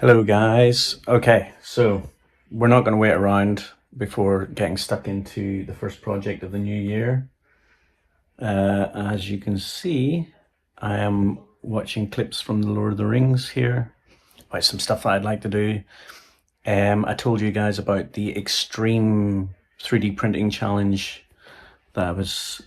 Hello guys. Okay, so we're not going to wait around before getting stuck into the first project of the new year. As you can see, I am watching clips from the Lord of the Rings here about some stuff I'd like to do. I told you guys about the extreme 3D printing challenge that I was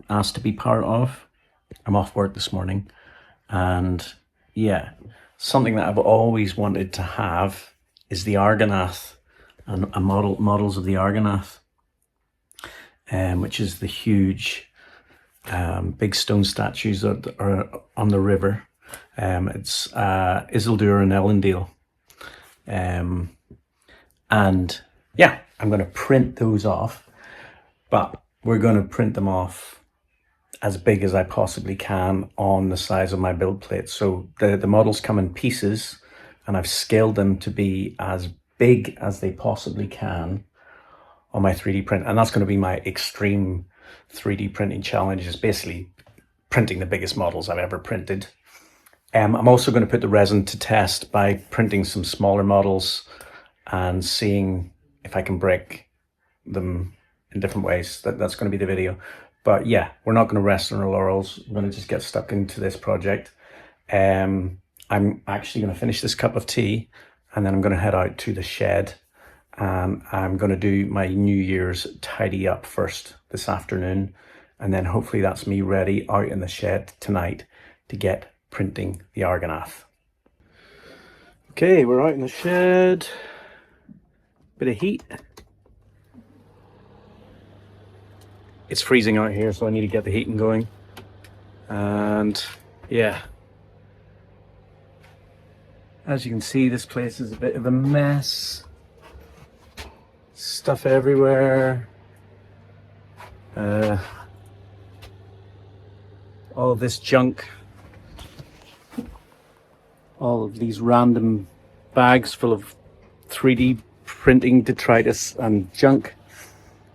asked to be part of. I'm off work this morning, and yeah, something that I've always wanted to have is the Argonath and models of the Argonath, which is the huge big stone statues that are on the river. It's Isildur and Elendil. And yeah, I'm going to print those off, but we're going to print them off as big as I possibly can on the size of my build plate. So the models come in pieces, and I've scaled them to be as big as they possibly can on my 3D print. And that's going to be my extreme 3D printing challenge, is basically printing the biggest models I've ever printed. I'm also going to put the resin to test by printing some smaller models and seeing if I can break them in different ways. That's going to be the video. But yeah, we're not going to rest on our laurels. We're going to just get stuck into this project. I'm actually going to finish this cup of tea, and then I'm going to head out to the shed, and I'm going to do my New Year's tidy up first this afternoon, and then hopefully that's me ready out in the shed tonight to get printing the Argonath. Okay, we're out in the shed. Bit of heat. It's freezing out here, so I need to get the heating going. And yeah, as you can see, this place is a bit of a mess. Stuff everywhere. All of this junk. All of these random bags full of 3D printing detritus and junk.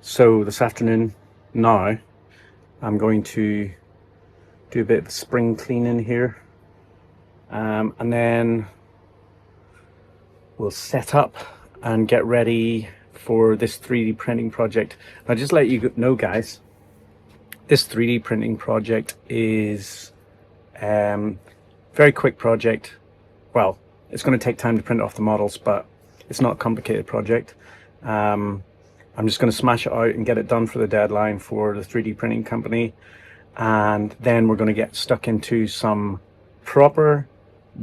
So this afternoon, now, I'm going to do a bit of spring cleaning here, and then we'll set up and get ready for this 3D printing project. I'll just let you know, guys, this 3D printing project is very quick project. Well, it's going to take time to print off the models, but it's not a complicated project. I'm just going to smash it out and get it done for the deadline for the 3D printing company. And then we're going to get stuck into some proper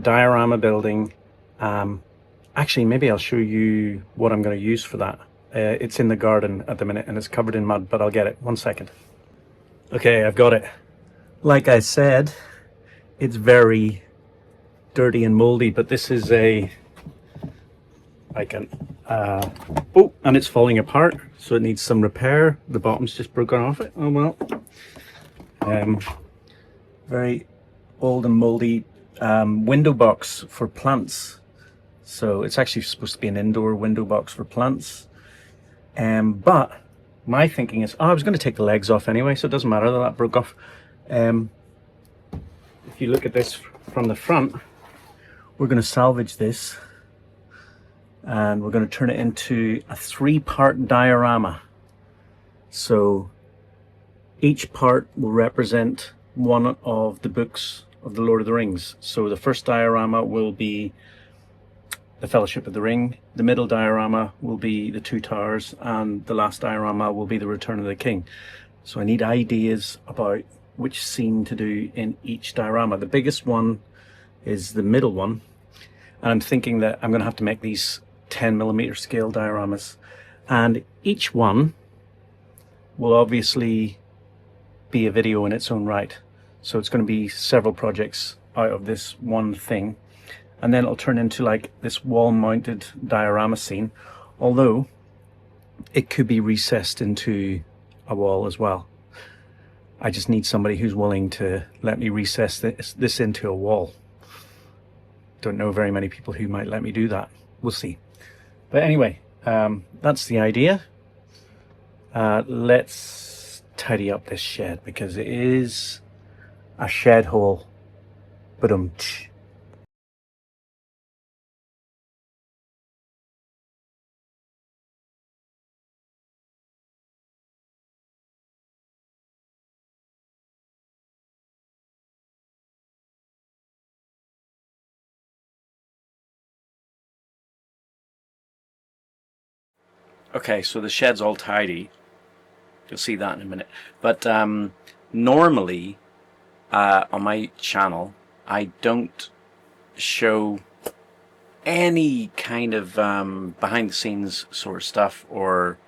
diorama building. Actually, maybe I'll show you what I'm going to use for that. It's in the garden at the minute and it's covered in mud, but I'll get it. 1 second. Okay, I've got it. Like I said, it's very dirty and moldy, but this is oh, and it's falling apart, so it needs some repair. The bottom's just broken off it. Oh well. Very old and moldy window box for plants. So it's actually supposed to be an indoor window box for plants. But my thinking is, I was going to take the legs off anyway, so it doesn't matter that that broke off. If you look at this from the front, we're going to salvage this, and we're going to turn it into a 3-part diorama. So each part will represent one of the books of the Lord of the Rings. So the first diorama will be the Fellowship of the Ring, the middle diorama will be the Two Towers, and the last diorama will be the Return of the King. So I need ideas about which scene to do in each diorama. The biggest one is the middle one, and I'm thinking that I'm going to have to make these 10mm scale dioramas, and each one will obviously be a video in its own right. So it's going to be several projects out of this one thing, and then it'll turn into like this wall-mounted diorama scene, although it could be recessed into a wall as well. I just need somebody who's willing to let me recess this into a wall. Don't know very many people who might let me do that. We'll see. But anyway, that's the idea. Let's tidy up this shed, because it is a shed hole. But Okay, so the shed's all tidy. You'll see that in a minute. But normally on my channel, I don't show any kind of behind the scenes sort of stuff or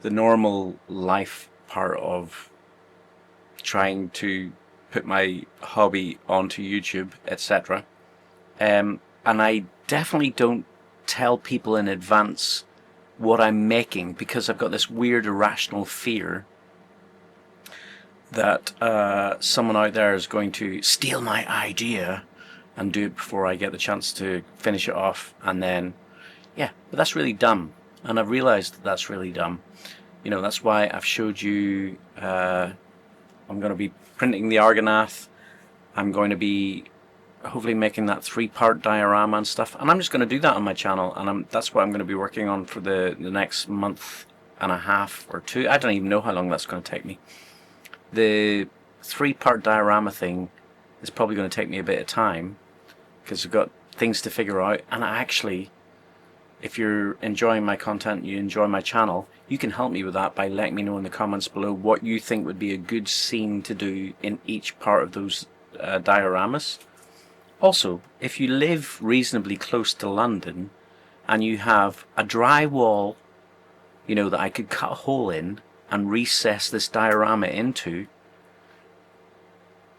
the normal life part of trying to put my hobby onto YouTube, etc. And I definitely don't tell people in advance what I'm making, because I've got this weird irrational fear that someone out there is going to steal my idea and do it before I get the chance to finish it off. And then, yeah, but that's really dumb. And I've realized that that's really dumb. You know, that's why I've showed you, I'm going to be printing the Argonath. I'm going to be hopefully making that 3-part diorama and stuff, and I'm just going to do that on my channel, and that's what I'm going to be working on for the next month and a half or 2. I don't even know how long that's going to take me. The 3-part diorama thing is probably going to take me a bit of time because I've got things to figure out, and actually, if you're enjoying my content, you enjoy my channel, you can help me with that by letting me know in the comments below what you think would be a good scene to do in each part of those dioramas. Also, if you live reasonably close to London and you have a dry wall, you know, that I could cut a hole in and recess this diorama into,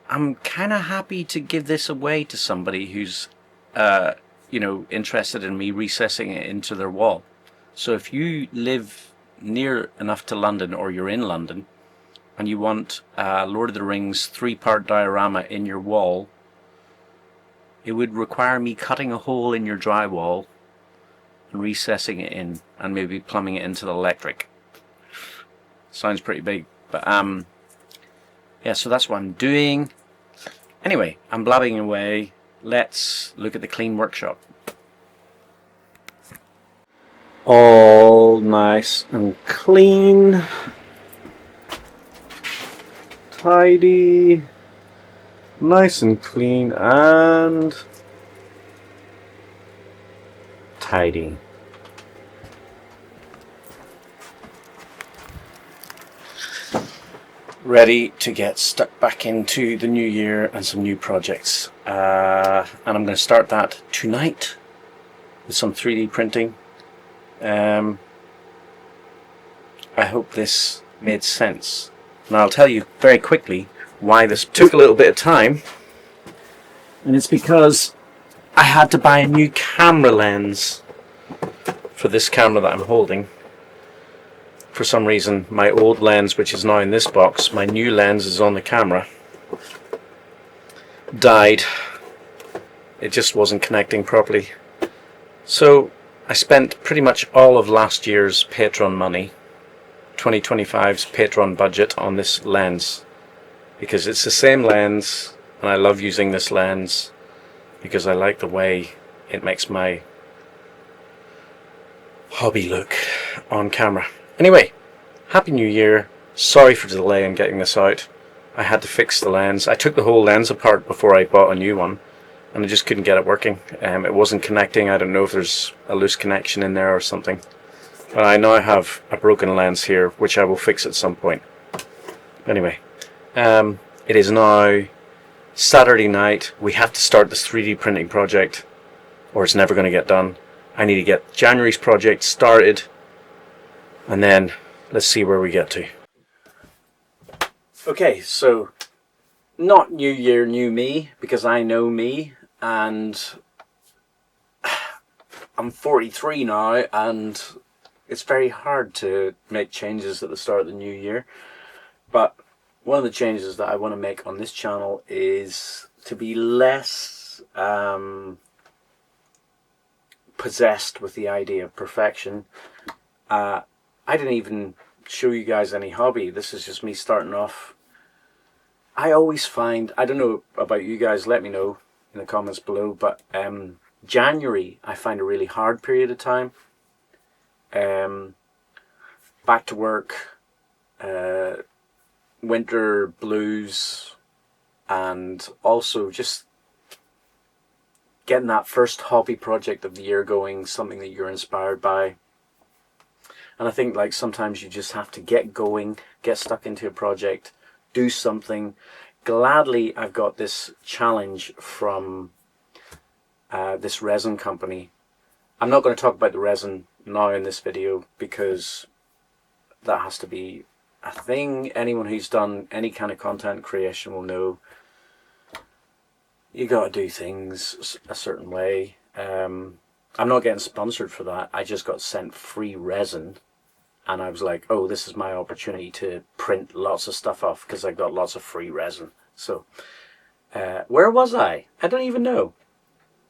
I'm kind of happy to give this away to somebody who's, you know, interested in me recessing it into their wall. So if you live near enough to London, or you're in London, and you want Lord of the Rings 3-part diorama in your wall, it would require me cutting a hole in your drywall and recessing it in, and maybe plumbing it into the electric. Sounds pretty big, but yeah, so that's what I'm doing. Anyway, I'm blabbing away. Let's look at the clean workshop. All nice and clean, tidy. Nice and clean and tidy. Ready to get stuck back into the new year and some new projects. And I'm going to start that tonight with some 3D printing. I hope this made sense. And I'll tell you very quickly why this took a little bit of time, and it's because I had to buy a new camera lens for this camera that I'm holding. For some reason, my old lens, which is now in this box, my new lens is on the camera, died. It just wasn't connecting properly. So I spent pretty much all of last year's Patreon money, 2025's Patreon budget, on this lens. Because it's the same lens, and I love using this lens because I like the way it makes my hobby look on camera. Anyway, Happy New Year. Sorry for the delay in getting this out. I had to fix the lens. I took the whole lens apart before I bought a new one, and I just couldn't get it working. It wasn't connecting. I don't know if there's a loose connection in there or something. But I now have a broken lens here, which I will fix at some point. Anyway. It is now Saturday night. We have to start this 3D printing project, or it's never going to get done. I need to get January's project started, and then let's see where we get to. Okay, so not New Year, new me, because I know me, and I'm 43 now, and it's very hard to make changes at the start of the new year. But one of the changes that I want to make on this channel is to be less possessed with the idea of perfection. I didn't even show you guys any hobby. This is just me starting off. I always find, I don't know about you guys, let me know in the comments below, but January I find a really hard period of time. Back to work, winter blues, and also just getting that first hobby project of the year going, something that you're inspired by. And I think like sometimes you just have to get going, get stuck into a project, do something. Gladly, I've got this challenge from this resin company. I'm not going to talk about the resin now in this video because that has to be a thing. Anyone who's done any kind of content creation will know you got to do things a certain way. I'm not getting sponsored for that. I just got sent free resin, and I was like, oh, this is my opportunity to print lots of stuff off because I got lots of free resin. So where was I? I don't even know.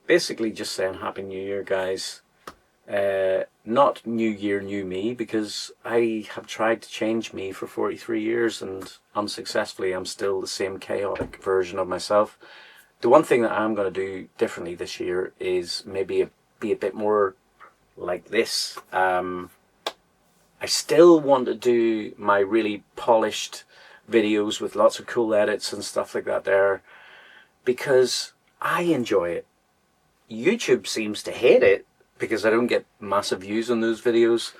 Basically just saying Happy New Year, guys. Not New Year, New Me, because I have tried to change me for 43 years and unsuccessfully. I'm still the same chaotic version of myself. The one thing that I'm going to do differently this year is maybe be a bit more like this. I still want to do my really polished videos with lots of cool edits and stuff like that there, because I enjoy it. YouTube seems to hate it because I don't get massive views on those videos,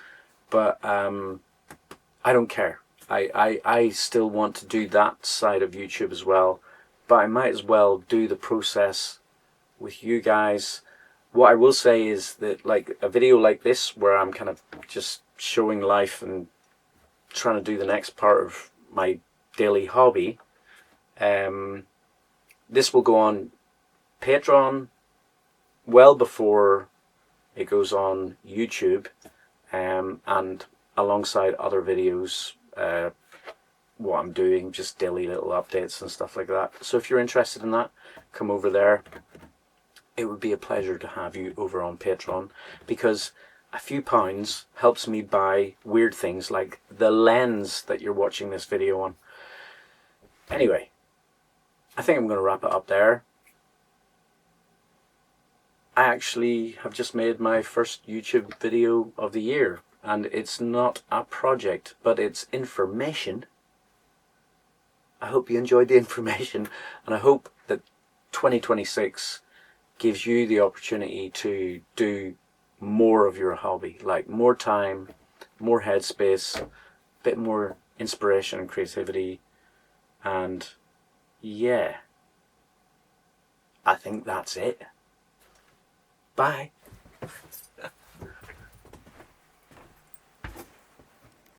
but I don't care. I still want to do that side of YouTube as well, but I might as well do the process with you guys. What I will say is that like a video like this where I'm kind of just showing life and trying to do the next part of my daily hobby, this will go on Patreon well before it goes on YouTube, and alongside other videos, what I'm doing, just daily little updates and stuff like that. So if you're interested in that, come over there. It would be a pleasure to have you over on Patreon, because a few pounds helps me buy weird things like the lens that you're watching this video on. Anyway, I think I'm going to wrap it up there. I actually have just made my first YouTube video of the year, and it's not a project, but it's information. I hope you enjoyed the information, and I hope that 2026 gives you the opportunity to do more of your hobby, like more time, more headspace, a bit more inspiration and creativity, and yeah, I think that's it. Bye.